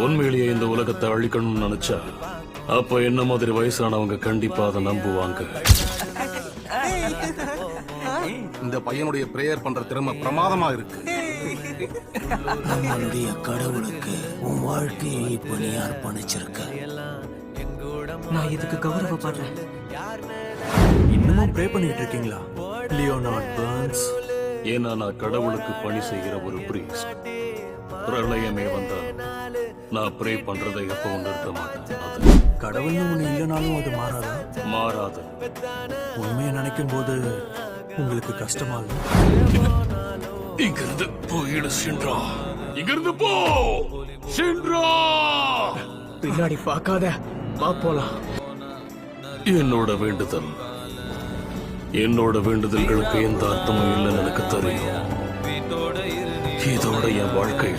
உண்மையிலேயே இந்த உலகத்தை அழிக்கணும்னு நினைச்சா அப்ப என்ன மாதிரி வயசானவங்க கண்டிப்பா அதை நம்புவாங்க. இந்த பையனுடைய பிரேயர் பண்ற திறமை பிரமாதமா இருக்கு. நம்மளுடைய கடவுளுக்கு உன் வாழ்க்கையை இப்ப நீ அர்ப்பணிச்சிருக்க. நான் இதுக்கு கௌரவப்படுறேன். இன்னமும் ப்ரே பண்ணிட்டு இருக்கீங்களா லியோனார்ட் பர்ன்ஸ்? ஏன்னா நான் கடவுளுக்கு பணி செய்கிற ஒரு பிரீஸ்ட். பிரளயமே வந்தா நான் ப்ரே பண்றதை எப்பவும் நிறுத்த மாட்டேன். கடவுள்னு ஒண்ணு இல்லைனாலும் அது மாறாதா? மாறாது. உண்மையை நினைக்கும் போது உங்களுக்கு கஷ்டமா இல்லை? இங்கிருந்து போயிடு ஷின்ரா, இங்கிருந்து போ ஷின்ரா. பின்னாடி பார்க்காத, வா போலாம். என்னோட வேண்டுதல்களுக்கு எந்த அர்த்தமும் இல்லைன்னு எனக்கு தெரியும். இதோட என் வாழ்க்கையை